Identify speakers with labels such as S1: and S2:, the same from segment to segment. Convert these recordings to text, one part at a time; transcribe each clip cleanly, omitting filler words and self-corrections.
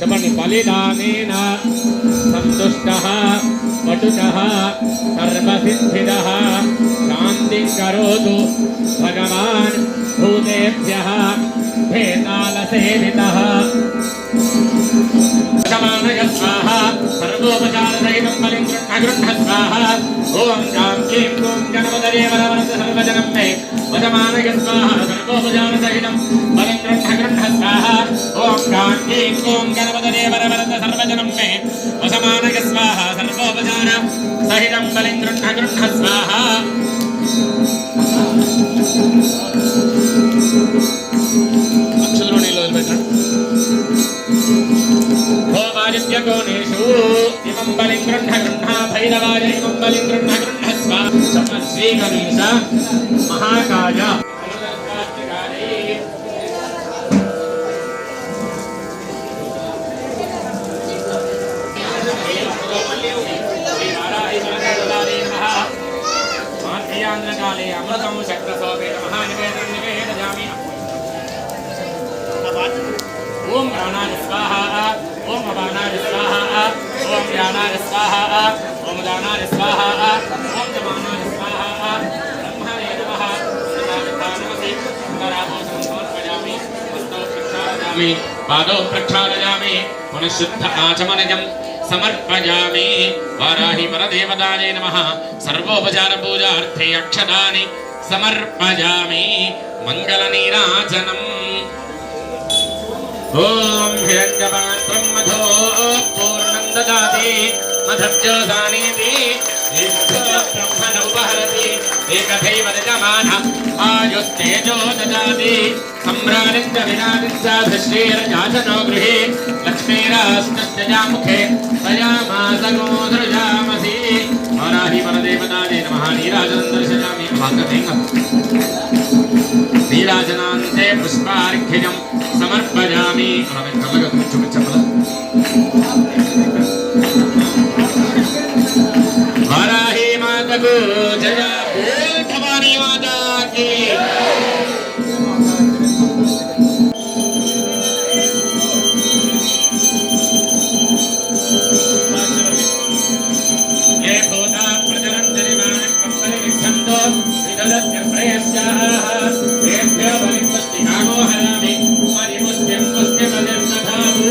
S1: बलिदानेन सन्तुष्टः वटुकः सर्वसिद्धिदः शान्तिं करोतु भगवान् भूतेभ्यः भेतालसेवितः शमानय स्वाहा सर्वोपचारसहितं बलिं गृह्ण स्वाहा ओं गां क्लीं क्लूं गणपतये वरवरद सर्वजनं मे वशमानय स्वाहा सर्वोपचारसहितं बलिं गृह्ण स्वाहा ओं गां क्लीं क्लूं गणपतये वरवरद सर्वजनं मे वशमानय स्वाहा सर्वोपचारसहितं बलिं गृह्ण स्वाहा अक्षरोणीलो वदिलेट्टंడి कोनेषु इमं बलिं गृह्ण भैरवाय इमं बलिं गृह्ण स्वाहा श्री गणेश महाकाय माध्यान्द्रकाले अमृतं शक्रसोपेन महानिवेदनं निवेदयामि ओम प्राणाय स्वाहा ओम अपानाय स्वाहा ओम व्यानाय स्वाहा ओम उदानाय स्वाहा ओम जमानाय स्वाहा ब्रह्मणे नमः सर्वाभिधानमसि कराभूषणं समर्पयामि हस्तौ प्रक्षालयामि पादौ प्रक्षालयामि पुनः शुद्ध आचमनजं समर्पयामि वाराहि परदेवतायै नमः सर्वोपचार पूजार्थे अक्षतानि समर्पयामि मंगलनीराजनम् ओम हिरण्यपात्रं मधो पूर्णं ददाति मधज्योसानीति ब्रह्मण उपहरति एकथैव यजमानः आयुस्तेजो ददाति सम्राजं च विराजं च धृष्टिर्याचनो गृहे लक्ष्मीरास्तस्या मुखे तयामासनो दृजामसि वाराहि परदेवतायै नमः नीराजनं दर्शयामि नीराजनान्ते पुष्पार्घ्यं समर्पयामि वाराही माता को जय बोल भवानी माता की ये भूता प्रचरन्ति निवानं कंसले विच्छन्तो विदधत्य प्रयस्याः तेभ्यो बलिपुष्टिकामो हरामि परिपुष्टिं पुष्टिपदं दधातु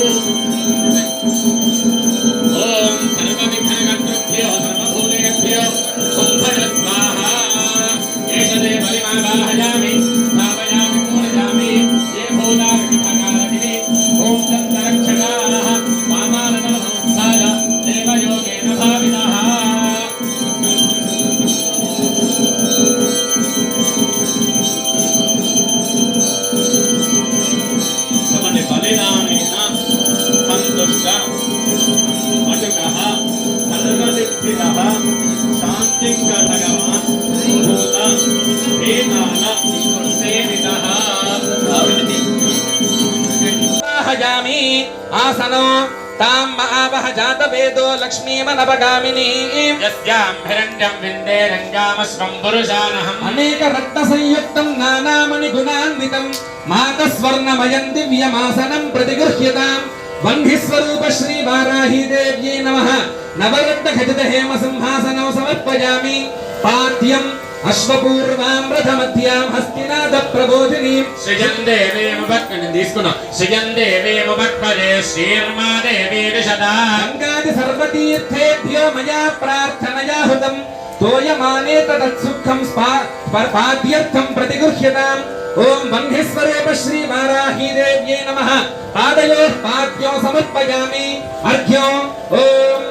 S1: ओम सर्वविघ्नकर्तृभ्यो सर्वभूतेभ्यो कुम्भज स्वाहा एषदे बलिमावाहयामि स्थापयामि पूजयामि ये भूता विघ्नकारतिः ओम तत्तरक्षकाः पातालतलसमुत्थाय देवयोगेन भाविनः बलिदानेन सन्तुष्टः वटुकः सर्वसिद्धिदः शान्तिं भगवान् भूत भेताल सेवितः आवाहयामि आसनो तां महावह जातवेदो लक्ष्मीमनवगामिनी यस्यां हिरण्यं विन्दे रङ्गामश्वं पुरुषानहम् अनेक रत्नसंयुक्तं नानामणिगुणान्वितं मातस्वर्णमयं दिव्यमासनं प्रतिगृह्यताम् वह्निस्वरूप श्री वाराही देव्यै नमः नवरत्नखचित हेम सिंहासनं समर्पयामि पाद्यम् अश्वपूर्वां रथमध्यां हस्तिनाद प्रबोधिनीं सृजन् देवीं भक्तिं తీసుకున్నా सृजन् देवीं भक्तये श्रीर्मा देवी विशदा गंगादि सर्वतीर्थेभ्यो मया प्रार्थनया हुतं तोयमाने तत्सुखं पाद्यर्थं प्रतिगृह्यताम् ओम वह्निस्वरूप श्री वाराही देव्यै नमः पादयोः पाद्यो समर्पयामि अर्घ्यो ओम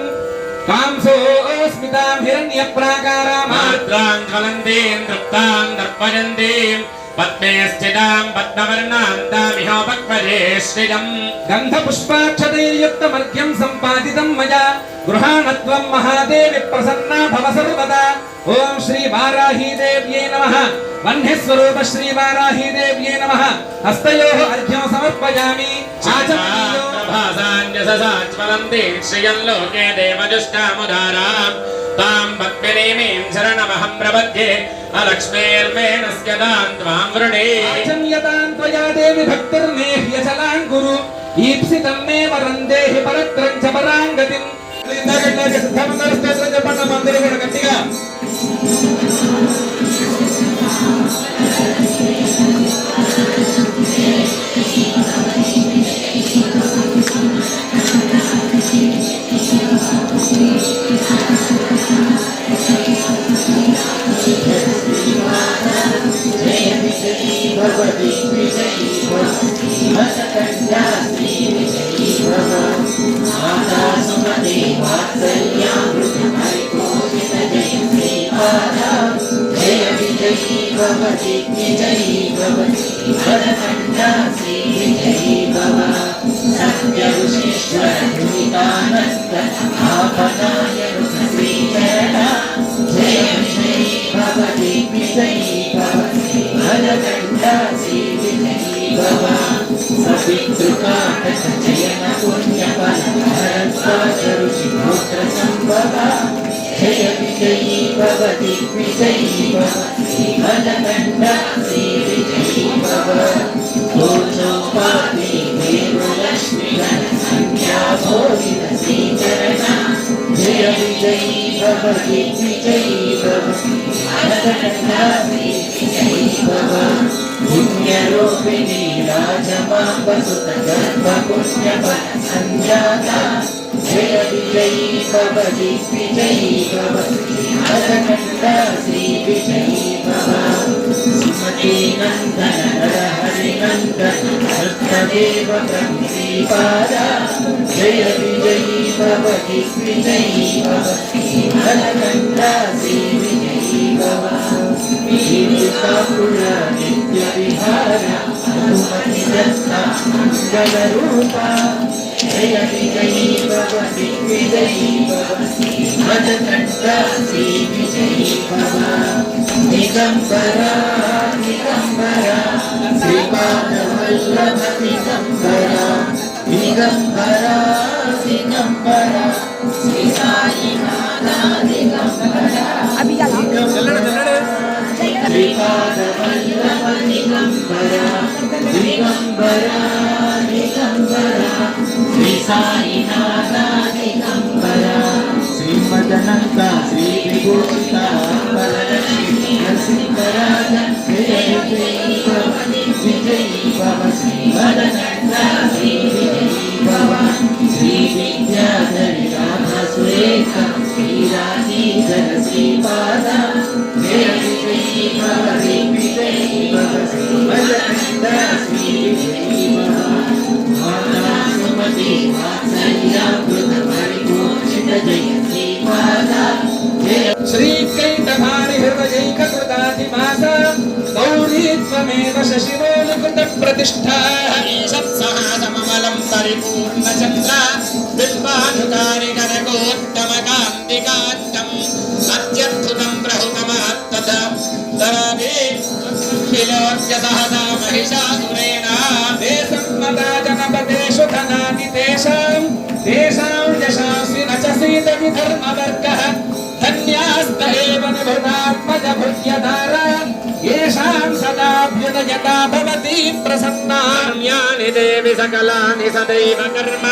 S1: कांसोऽस्मितां हिरण्यप्राकारां मात्रां ज्वलन्तीं तृप्तां दर्पयन्तीं पद्मे स्थितां पद्मवर्णां तामिहोपक्वये श्रियं गन्धपुष्पाक्षतैर्युक्तमर्घ्यं सम्पादितं मया गृहाणत्वं महादेवी प्रसन्ना भव सर्वदा ओम श्री वाराही देव्यै नमः वह्निस्वरूप श्री वाराही देव्यै नमः हस्तयोः अर्घ्यं समर्पयामि आचमनीयोभासान्यससाज्वलन्तीं श्रियं लोके देवजुष्टामुदारां तां पद्मिनीं शरणमहं प्रपद्ये अलक्ष्मीर्मेणस्य दान् त्वां वृणे
S2: आचम्यतां त्वया देवि भक्तिर्नेह्यचलां कुरु ईप्सितं मे वरं देहि परत्रं च परां गतिं సిద్ధమందరూ చెప్పండి అందరూ కూడా గట్టిగా
S3: भगवती विजयी भवकन्या श्री विजयी भव माता सुमते वात्सल्यामृतमरिपूजित जय श्रीपादा जय विजयी भवति विजयी भवति भगकन्या श्री विजयी भव सत्य ऋषीश्वर नितानन्द आपनाय श्रीचरणा जय विजयी भवति विजयी भवति भगकन्या श्री विजयी भव सपितृकाटक जयन पुण्यफल भरद्वाज ऋषिगोत्र संभवा जय विजयी भवति विजयी भवति भगकन्या श्री विजयी भव गोचोपाति देवलक्ष्मी गण संख्या भोगित श्रीचरणा जय विजयी भवति विजयी भवति भगकन्या श्री विजयी भव पुण्यरूपिणी राजमाम्ब सुत गर्भ पुण्यफल संजाता जय विजयी भवति विजयी भवति भगकन्या श्री विजयी भव सुमति नंदन नर हरि नंदन सत्यदेव श्रीपादा जय विजयी भवति विजयी भवति भगकन्या श्री विजयी भव ीलिकापुर नित्य विहार अनुमति दत्ता मंगल रूपा जय विजयी भवति विजयी भवति भगकन्या श्री विजयी भव दिगंबरा दिगंबरा श्रीपाद वल्लभ दिगंबरा दिगंबरा दिगंबरा श्री साई नाथ दिगंबरा श्रीपाद वल्लभ दिगंबरा दिगंबरा दिगंबरा श्री साई नाथ दिगंबरा श्रीमदनंत श्री विभूषिता वरलक्ष्मी नरसिंहराज जय विजयी भवति विजयी भव श्री भगकन्या श्री विजयी भव श्री विद्याधरी राधा सुरेखा श्री राजीधर श्रीपादा जय विजयी भवति विजयी भव श्री भगकन्या श्री विजयी भव माता सुमति वात्सल्यामृत परिपोषित जय श्रीपादा जय
S2: श्रीकैटभारि हृदयैककृताधिवास गौरी त्वमेव शशिवोलकृत प्रतिष्ठा
S1: ईशत्सहासममलं परिपूर्णचन्द्र बिम्बानुकारि कनकोत्तमकान्तिकान्तम् अत्यद्भुतं प्रहुतमहत्तथ तराभि खिलोऽद्यसहसा महिषासुरेण
S2: देशम्मदा जनपदेषु धनानि तेषां यशास्वि न च सीदविधर्मवर्गः धन्यास्त एव निभृतात्मजभुज्यधारा येषां सदाभ्युदयता भवति प्रसन्ना
S1: यानि देवि सकलानि सदैव कर्म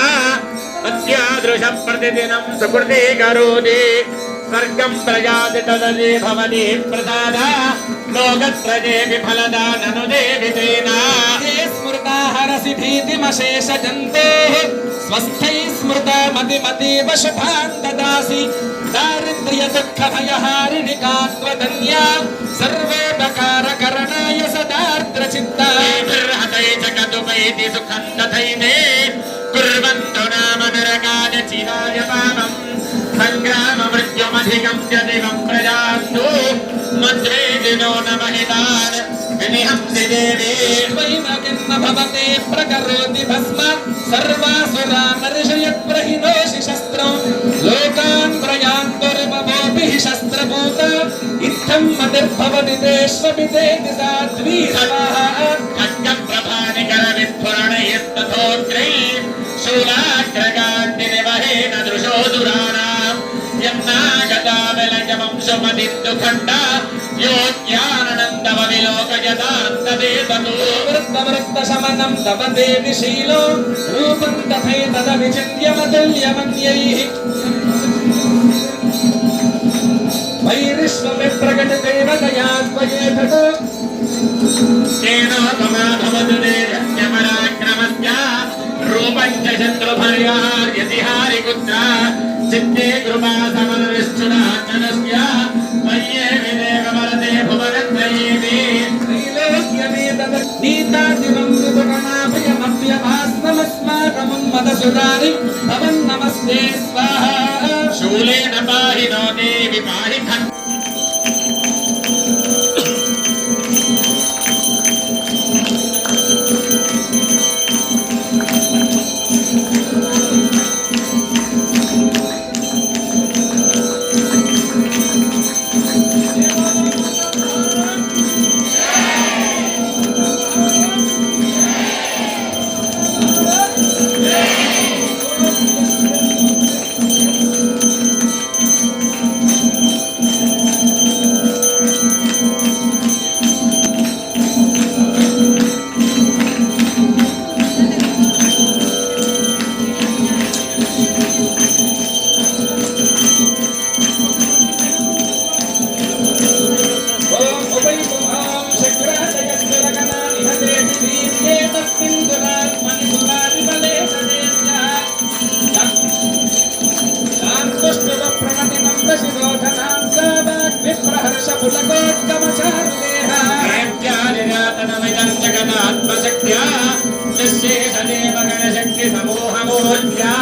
S1: अत्यादृशं प्रतिदिनं सुकृते करोति स्वर्गं प्रयाति तददि भवति प्रसादा लोकत्रये विफलदा ननु देवि तेन
S2: ते स्मृता हरसि भीतिमशेषजन्तेः स्वस्थैः स्मृता मतिमतीव शुभान् ददासि दारिद्र्यदुःखभयहारिणि कात्वधन्या सर्वोपकारकरणाय सदार्द्रचित्ता
S1: हतै च कतुपैति सुखं तथैते कुर्वन्तु नाम नरकाय चिराय पापम् सङ्ग्राममृत्युमधिकं यदिवं प्रजान्तु मद्वेदिनो न महितान् विनिहंसि देवी
S2: त्वयिमकिन्न भवते प्रकरोति भस्म सर्वासुरानर्षयत्प्रहिनोषि शस्त्रं लोकान् प्रयान्तुर्भवोऽपि हि शस्त्रभूता इत्थं मतिर्भवति तेष्वपि तेति साध्वी स्वाहा
S1: खड्गप्रभानिकरविस्फुरणैस्तथोग्रैः शूलाग्रगान्तिनिवहेन दृशो दुराणाम् यन्नागता विलयवंशमदिन्दुखण्डा योग्यानन्दमविलोकयतान्तदेततो
S2: वृत्तशमनं तव देवि शीलो रूपं तथैतदविचिन्त्यमतुल्यमन्यैः वैरिष्वविप्रकटदेवतया त्वयेततो
S1: केनोपमाधवदुरेरन्यपराक्रमस्य रूपं च शत्रुभर्यार्यतिहारिपुत्र चित्ते कृपासमननिष्ठुरार्चनस्य मय्ये विदेववरदे भुवनत्रयेति
S2: नीतादिवं मृतगणाभयमभ्यभास्मस्माकमुन्मदसुरारि भवन्नमस्ते स्वाहा
S1: शूलेन पाहि नो देवि पाहि जगदात्मशक्त्या निःशेषदेव गणशक्ति समूहमूर्त्या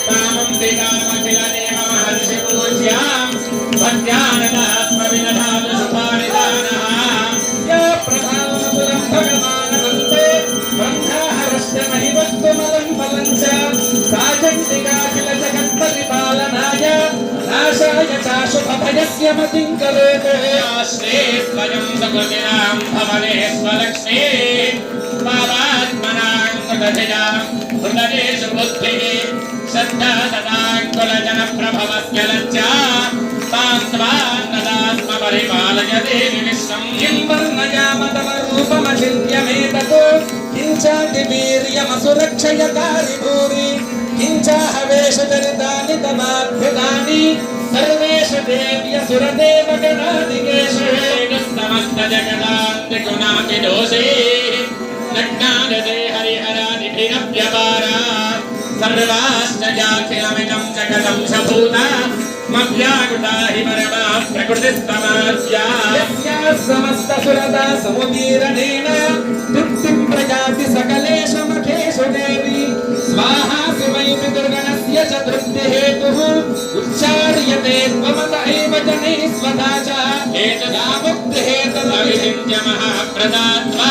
S1: कामम्बिकामखिलदेव महर्षिपूज्या भक्त्यानदात्मविदधातु शुभानिदानः
S2: या प्रभावपुरं भगवानवन्ते ब्रह्माहरस्य महिमत्वमलं फलं च साजन्तिकाखिलजगत्परिपालनाय नाशाय चाशुभभयस्य मतिं करोतु
S1: श्रेष्वयं सकृतिनां भवने स्वलक्ष्मी पावात्मनां कृतधियां हृदयेषु बुद्धिः श्रद्धा सदाङ्कुलजनप्रभवस्य लज्जा तां त्वान्नदात्मपरिपालय देवि विश्वं
S2: किं वर्णयाम तव रूपमचिन्त्यमेततो किञ्चातिवीर्यमसुरक्षयकारि भूरि किञ्चाहवेशचरितानि तवाभ्युतानि सर्वेषु देव्यसुरदेवगणादिकेषु
S1: समस्तजगदान्तिगुणापि दोषे नग्नादते हरिहरादिभिरप्यपारा सर्वाश्च जाखिलमिदं जगतं सभूता मव्याकुता हि परमा प्रकृतिस्तमाद्या
S2: यस्याः समस्तसुरता समुदीरणेन तृप्तिं प्रयाति सकलेषु मखेषु देवी स्वाहा शिवै पितृगणस्य च तृप्तिहेतुः उच्चार्यते त्वमत एव जनैः स्वधा च
S1: एतदा मुक्तिहेतुरविचिन्त्य महाप्रदात्वा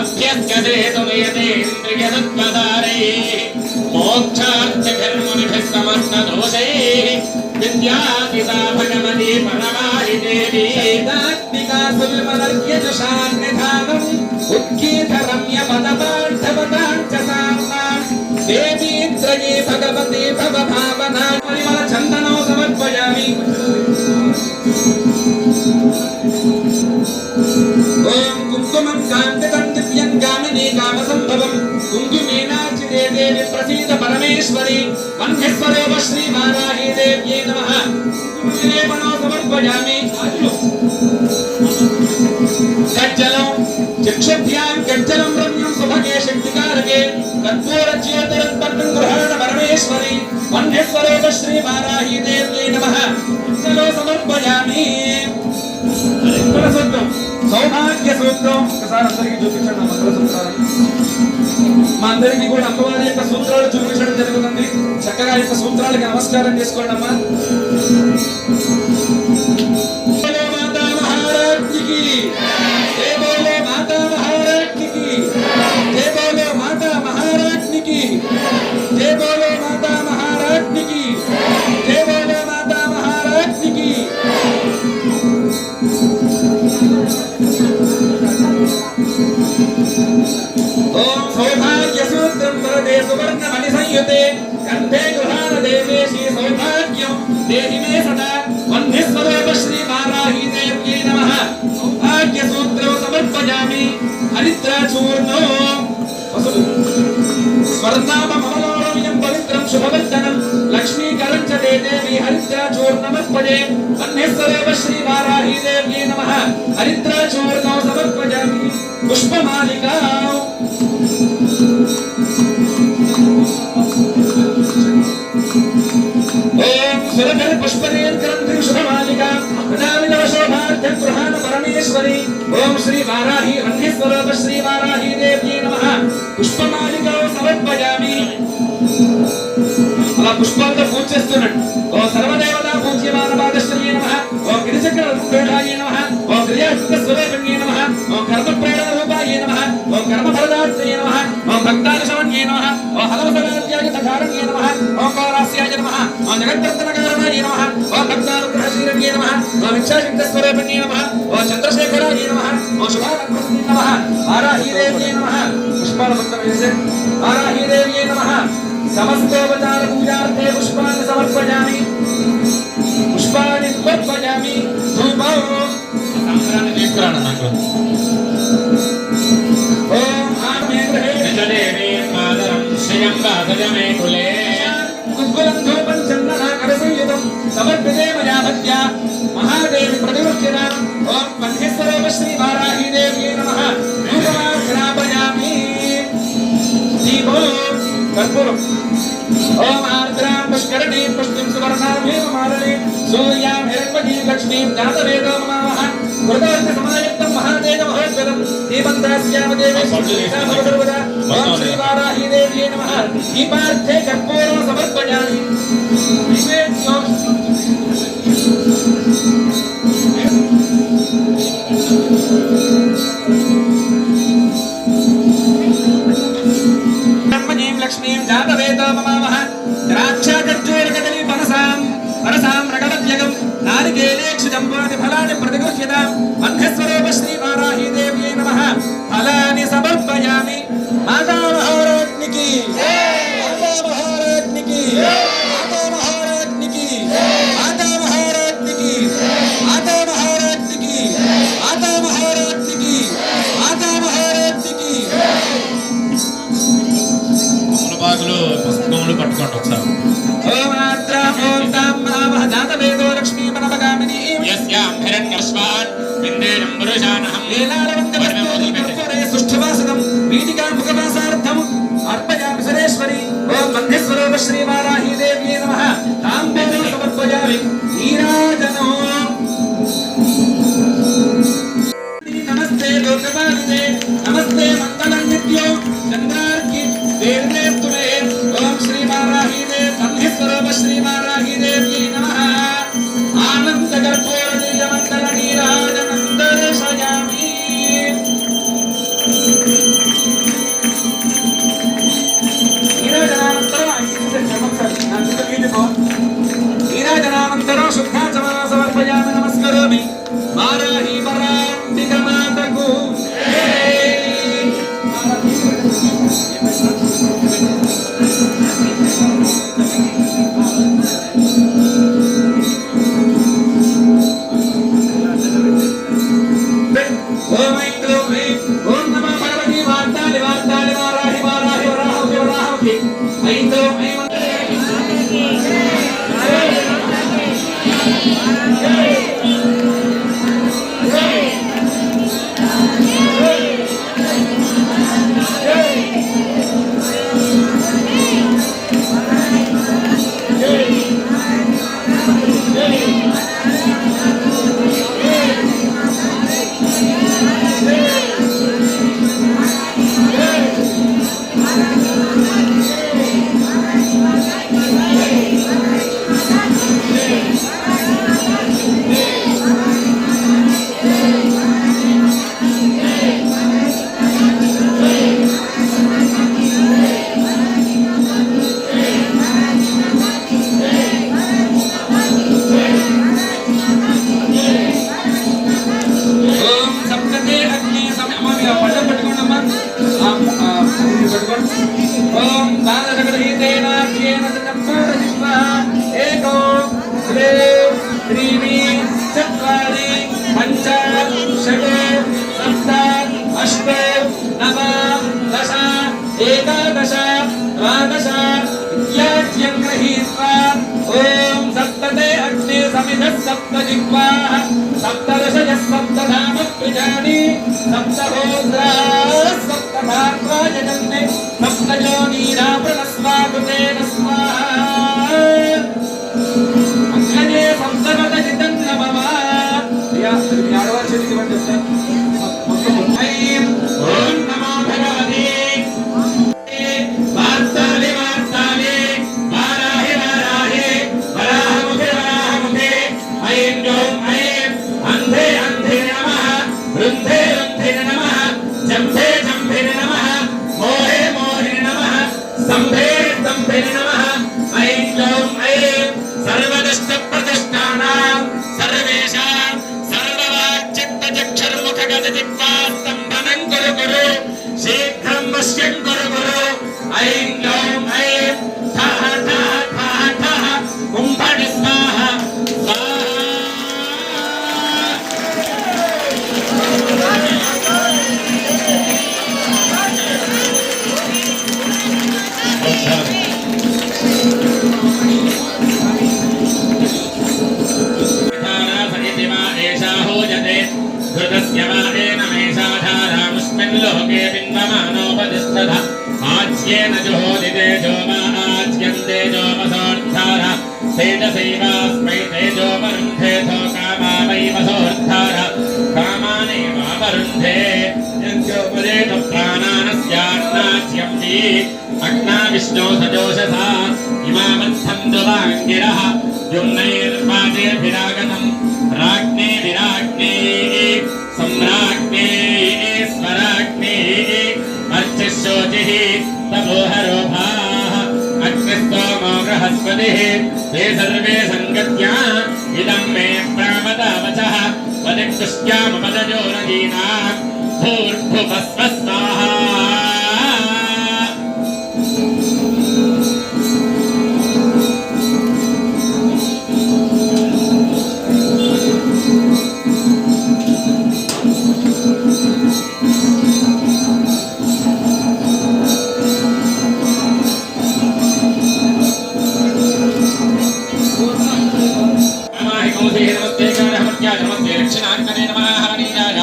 S1: अभ्यस्यते सुनियतेन्द्रियसत्त्वधारैः मोक्षार्थधर्मुनिभिः समस्तदोषैः विद्यादिता भगवती परमाहि देवी
S2: दात्मिका सुल्मनर्यजुषान्निधानम् उत्कीर्तरम्यपदपार्थवतां च साम्नां देवी त्रयी भगवती भवभावना परिमलचन्दनो समर्पयामि ॐ कुङ्कुमं कान्तितं दिव्यं गामिनी कामसम्भवं कुङ्कुमेनार्चिते देवी प्रसीद परमेश्वरी वह्निस्वरूप श्रीवाराही देव्यै नमः कुङ्कुमलेपनो समर्पयामि गज्जलं चक्षुभ्यां गज्जलं रम्यं सुभगे शक्तिकारके कर्पूरज्योतिरुत्पन्नं गृहाण परमेश्वरी वह्निस्वरूप श्रीवाराही देव्यै नमः गज्जलो समर्पयामि మంగళసూత్రం సౌభాగ్య సూత్రం ఒకసారి అందరికీ చూపించండి ఆ మంగళసూత్రాలను మా అందరికీ కూడా అమ్మవారి యొక్క సూత్రాలు చూపించడం జరుగుతుంది చక్కగా యొక్క సూత్రాలకి నమస్కారం చేసుకోండి అమ్మా మాతా మహారాజ్ఞికి జై బోలో మాతా మహారాజ్ఞికి జై బోలో మాతా మహారాజ్ఞికి జై బోలో మాతా మహారాజ్ఞికి జై బోలో మాతా మహారాజ్ఞికి ओम सौभाग्यसूत्रं वरदे सुवर्णमणिसंयुते कंठे गृहाण देवे श्री सौभाग्यं देहि मे सदा वह्निस्वरूप श्री वाराही देव्यै नमः హరిద్రాచూర్ణో స్వర్ణామమలోరమ్యం పవిత్రం శుభవర్ధనం లక్ష్మీకరం చ దేవి హరిద్రాచూర్ణమర్పజే అన్యస్వరేవ శ్రీ వారాహి దేవ్యై నమః హరిద్రాచూర్ణో సమర్పయామి పుష్పమాలికా ఓం సురభర పుష్పనేత్రం శుభమాలికా ప్రదామినవ శోభార్థం గృహాన పరమేశ్వరి ఓం శ్రీ వారాహి అన్యస్వరూప శ్రీ వారాహి దేవ్యై నమః పుష్పమాలికా సమర్పయామి. అలా పుష్పాలతో పూజ చేస్తున్నాడు. ఓం సర్వదేవతా పూజ్యమాన పాదశ్రీ నమః ఓం గిరిచక్ర రూపేణాయ నమః ఓం క్రియాత్మక స్వరూపిణ్యై నమః ఓం కర్మప్రేరణ రూపాయ నమః ఓం కర్మఫలదాత్రయ నమః ఓం భక్తానుశమన్యై నమః ఓం హలవసనాత్యాయ తకారణ్యై నమః ఓం కౌలాస్యాయ నమః ఓం జగద్వర్ధనకారణాయ నమః ఓం భక్తానుగ్రహశీలన్యై నమః ఓం ఇచ్ఛాశక్తి స్వరూపిణ్యై నమః ఓం చంద్రశేఖరాయ నమః ఓం శుభానందీ నమః వారాహి దేవ్యై నమః పుష్పాల భక్తం వేసే వారాహి దేవ్యై నమః సమస్తోపచార పూజార్థే పుష్పాన్ని సమర్పయామి పుష్పాన్ని సమర్పయామి ధూపం
S1: సంక్రాంతి తీసుకురాను నాకు
S2: ఓం ఆమేగ్రహే
S1: నిజదేవీ మాదరం శ్రియం వాసజమే కులే
S2: కుగ్గులం ధూపం చందనాకరసంయుతం సమర్పితే మయా భక్త్యా మహాదేవి ప్రతివృత్తిన ఓం పంచేశ్వరూప శ్రీ వారాహి దేవ్యై నమః ధూపమాగ్రాపయామి దీపం కర్పూరం ఓం ఆర్ద్రాం పుష్కరణీం పుష్టిం సువర్ణాభీమ మాలనీం సూర్యాం హిరణ్మయీం లక్ష్మీం జాతవేదో మమావహ కృతార్థ సమాయుక్తం మహాదేవ మహోద్భుతం దీపం దాస్యామ దేవేశ సర్వదా ఓం శ్రీ వారాహి దేవ్యై నమః దీపార్థే కర్పూరం సమర్పయామి. లక్ష్మీం జాతవేదో మమావహ ద్రాక్షా ఖర్జూర కదలీ పరసాం రగవత్యగం నారికేలేక్షు జంబాది ఫలాని ప్రతిగృహ్యతాం మధ్యస్వరూప శ్రీ వారాహి దేవ్యై నమః ఫలాని సమర్పయామి. మాతా మహారాజ్ఞికి మాతా మహారాజ్ఞికి మాతా మహారాజ్ఞికి మాతా మహారాజ్ఞికి మాతా మహారాజ్ఞికి మాతా మహారాజ్ఞికి మాతా మహారాజ్ఞికి.
S1: మునబాగులు పుష్పములు పట్టుకోండి ఒకసారి.
S2: ఓం ఆర్ద్రాం ఓం తాం మహావహ జాతవేదో లక్ష్మీ మనపగామిని
S1: యస్యాం హిరణ్యస్వాన్ విందేనం పురుషానహం
S2: కర్పూరే సుష్ఠువాసనం వీటికాముఖవాసార్థం అర్పయామి సరేశ్వరి. ఓం మధ్యస్వరూప శ్రీ వారాహి దేవ్యై నమః తాంబూలం సమర్పయామి. నీరాజనో నమస్తే లోకపాలితే నమస్తే మంగళం నిత్యం చంద్రార్కి దేవ్యే తుమే. ఓం శ్రీ వారాహి దేవ్ మధ్యస్వరూప శ్రీ వారాహి దేవ్యై నమః ఆనంద కర్పూర దివ్యమంగళ నీరాజనం దర్శయామి. నీరాజనానంతరం శుద్ధాచమన సమర్పయామి నమస్కరోమి. వారాహి పరాంబిక మాతకు జై. सप्तजिह्वाः सप्तदशयः सप्तधामप्रियाणि सप्तहोत्राः सप्तधात्वा जगन्ते सप्तयोनीरावृणस्वाकृतेन स्वाहा अग्नये सप्तगतजितं नमः आडवार्षिक ऐं ॐ नमो भगवते वार्ताले वार्ताले वाराहे वाराहे वराहमुखे वराहमुखे ऐं ॐ ऐं अन्धे अन्धे नमः वृद्धे वृद्धे नमः जम्भे जम्भे नमः मोहे मोहे नमः स्तम्भे स्तम्भे नमः ऐं ॐ ऐं सर्वदष्टप्रतिष्ठानां सर्वेषां सर्ववाक्चित्तचक्षुर्मुखगतजिह्वास्तम्भनं कुरु कुरु शीघ्रं वश्यं कुरु कुरु ऐं ॐ ऐं ठः ठः ठः ठः कुम्भणि स्वाहा धृतस्य वादेन मेषाधारामुष्मिन् लोके बिन्वमानोपतिष्ठः आज्येन जुहोदिते जोमा आज्यं तेजोमसोऽर्थार तेजसैवास्मै तेजोपरुन्धेथो कामा वै वसोऽर्थार कामानेवापरुन्धे यज्ञोपदेतु प्राणानस्यान्नाज्यं हि अग्ना विष्णो सजोषसा इमामद्धन्तु वाङ्गिरः युम्नैर्वाजेभिरागतम् राज्ञे विराज्ञे सम्राज्ञे स्वराज्ञे अर्चिशोचिः तपोहरोभाः अग्निस्तोमो बृहस्पतिः ते सर्वे सङ्गत्या इदं मे प्रामदावचः वदिष्यामपदजो नदीना भूर्भुवस्व स्वाहा नमस्ते दक्षिणाग्ने नमः हरणीयाय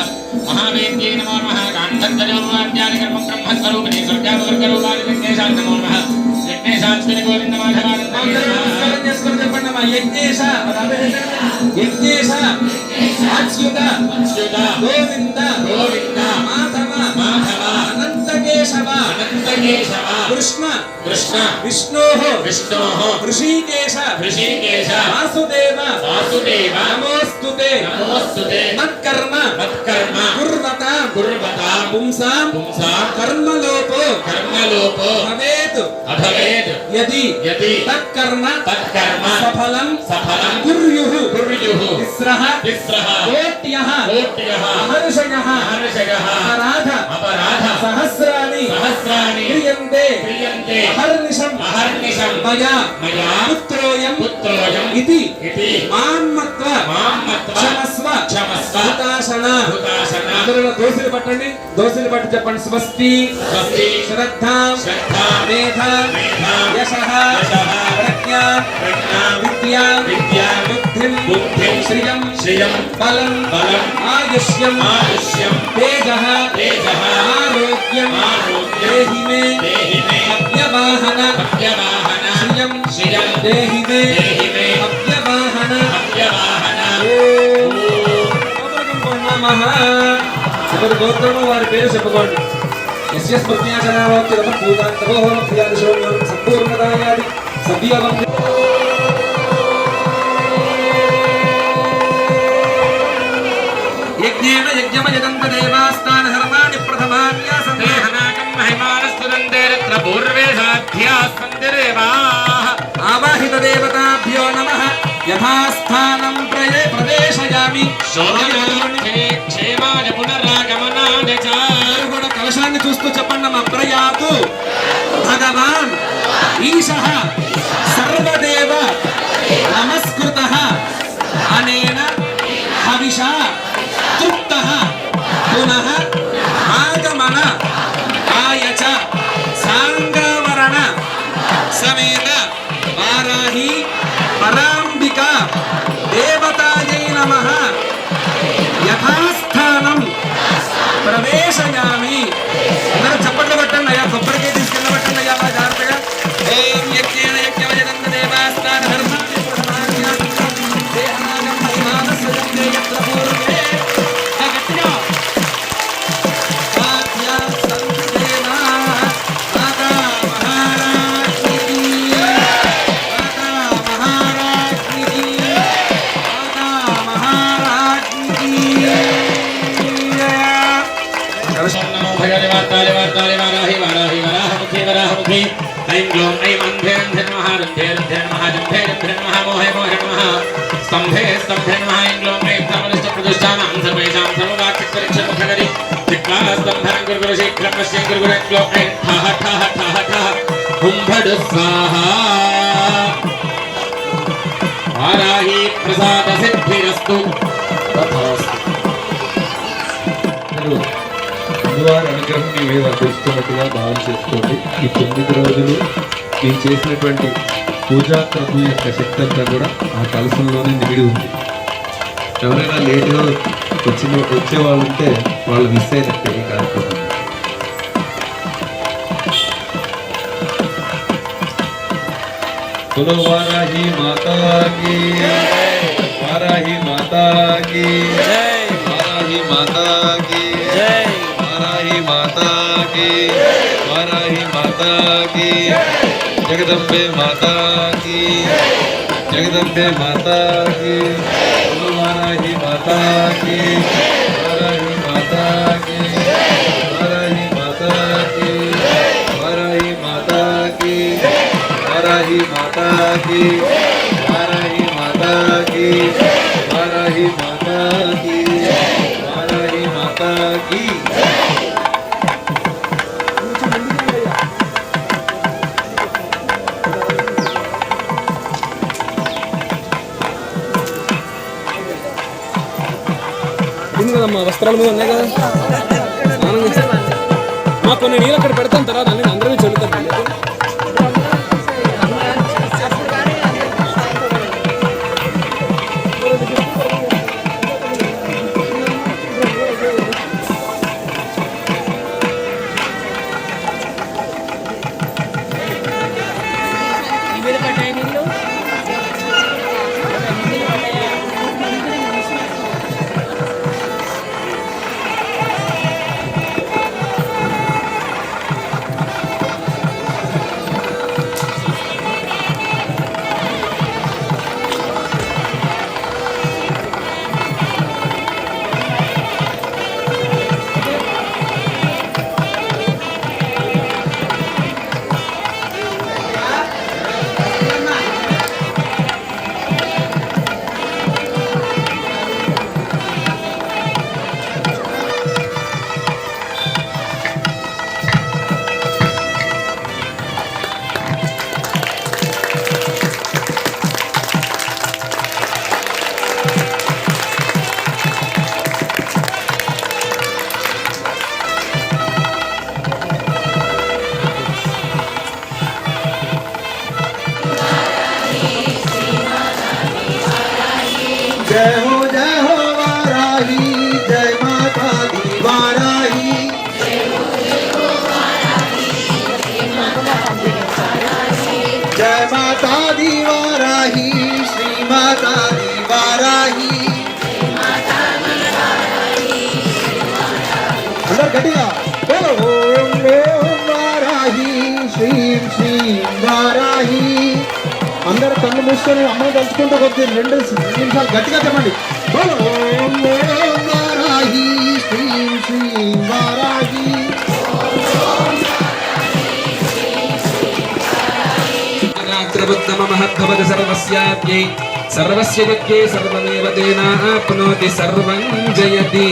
S2: महावेद्ये नमो नमः गान्धर्वजोवाद्यानि कर्मं ब्रह्मस्वरूपिणे स्वर्गाववर्गरूपाणि यज्ञेशाय नमो नमः यज्ञेशास्मिन् गोविन्दमाधवानन्दः यज्ञेश यज्ञेश अच्युत अच्युत गोविन्द गोविन्द माधव माधव अनन्तकेशव अनन्तकेशव कृष्ण कृष्ण विष्णोः विष्णोः ऋषिकेश ऋषिकेश वासुदेव वासुदेव नमोस्तुते नमोस्तुते मत्कर्म मत्कर्म कुर्वता कुर्वता पुंसां पुंसां कर्मलोपो कर्मलोपो भवेत् अभवेत् यदि यदि तत्कर्म तत्कर्म सफलं सफलं कुर्युः कुर्युः तिस्रः तिस्रः कोट्यः कोट्यः महर्षयः महर्षयः अपराध अपराध सहस्राणि सहस्राणि क्रियन्ते क्रियन्ते अहर्निशम् अहर्निशम् मया मया पुत्रोऽयं पुत्रोऽयं इति इति मान्मत्व मान्मत्व क्षमस्व क्षमस्व हुताशన हुताशన అందరూ దోసిలు పట్టండి దోసిలు పట్టి చెప్పండి స్వస్తి స్వస్తి శ్రద్ధా శ్రద్ధా మేధ మేధ యశః యశః ప్రజ్ఞా ప్రజ్ఞా విద్యా విద్యా బుద్ధిం బుద్ధిం శ్రియం శ్రియం బలం బలం ఆయుష్యం ఆయుష్యం తేజః తేజః ఆరోగ్యం ఆరోగ్యం దేహి మే అభ్యవాహన అభ్యవాహన శ్రియం శ్రియం దేహి మే అభ్యవాహన అభ్యవాహన ఓం నమః ఎవరి గోత్రము వారి పేరు చెప్పుకోండి యస్య స్మృత్యాచనావోక్తిరమ పూజాంతవోహం ప్రియాదిశోన్యం సంపూర్ణదాయాది సద్యోగం యజ్ఞేన యజ్ఞమయదంత దేవాస్తాన ధర్మాణి ప్రథమాన్యాసంతే హనాకం మహిమానస్తుదంతేరత్ర పూర్వే సాధ్యాస్సంతిరేవాః ఆవాహిత దేవతాభ్యో నమః యథాస్థానం ప్రవేశయామి క్షేమాయ పునరాగమనాయ చ కూడా కలశాన్ని చూస్తూ చెప్పండి నమ ప్రయాతు భగవాన్ ఈశః సర్వదేవ నమస్కృతః అనేన హవిషా తృప్తః పునః ఆగమన ఆయచ సాంగవరణ సమేత వారాహి పరాంబిక దేవత
S1: काले वाराहि वाराहि वराहमुखे वराहमुखे ऐं ग्लौं ऐं अन्धे अन्धे नमः रन्धे रन्धे नमः जम्भे जम्भे नमः मोहे मोहे नमः स्तम्भे स्तम्भे नमः ऐं ग्लौं ऐं तामनश्च प्रतिष्ठानां सर्वेषां सर्ववाक्यपरीक्षमुखगरि चित्वा स्तम्भनं गुरुगुरु शीघ्रं पश्यं गुरुगुरु ऐं ग्लौं ऐं ठः ठः ठः ठः हुम्भडु स्वाहा वाराहि प्रसादसिद्धिरस्तु
S4: అమ్మవారి అనుగ్రహం మీ మీద వర్తిస్తున్నట్టుగా భావం చేసుకోండి. ఈ 9 రోజులు మేము చేసినటువంటి పూజా ప్రభు యొక్క శక్తి అంతా కూడా ఆ కలశంలోనే నిమిడి ఉంది. ఎవరైనా లేటుగా వచ్చే వాళ్ళు ఉంటే వాళ్ళు మిస్ అయినట్టే ఈ కార్యక్రమం. बोलो वाराही माता की, वाराही माता की, वाराही माता की, वाराही माता की, वाराही माता की, जगदम्बे माता की, जगदम्बे माता की, बोलो वाराही माता की, वाराही माता की, वाराही माता की, वाराही माता की, वाराही माता की, वाराही माता की, वाराही माता की, वाराही माता की।
S2: కదమ్మా వస్త్రాల మీద ఉన్నాయి కదా కొన్ని నీళ్ళు అక్కడ పెడతాం తర్వాత అన్ని అందరూ చల్లుతారు.
S3: जय हो वाराही, जय माता दी वाराही, जय माता दी वाराही, श्री माता दी वाराही, अंदर गट्टिगा बोलो ओम वाराही, श्रीं श्रीं वाराही. అందరూ కళ్ళు మూసుకొని అమ్మని తలుచుకుంటూ కొద్ది 2 నిమిషాలు గట్టిగా చెప్పండి. ఓం వారాహి, శ్రీం శ్రీం వారాహి.
S2: మహద్భవతి సర్వస్యాద్యై సర్వస్య యజ్ఞే సర్వమేవ తేనాప్నోతి సర్వం జయతి.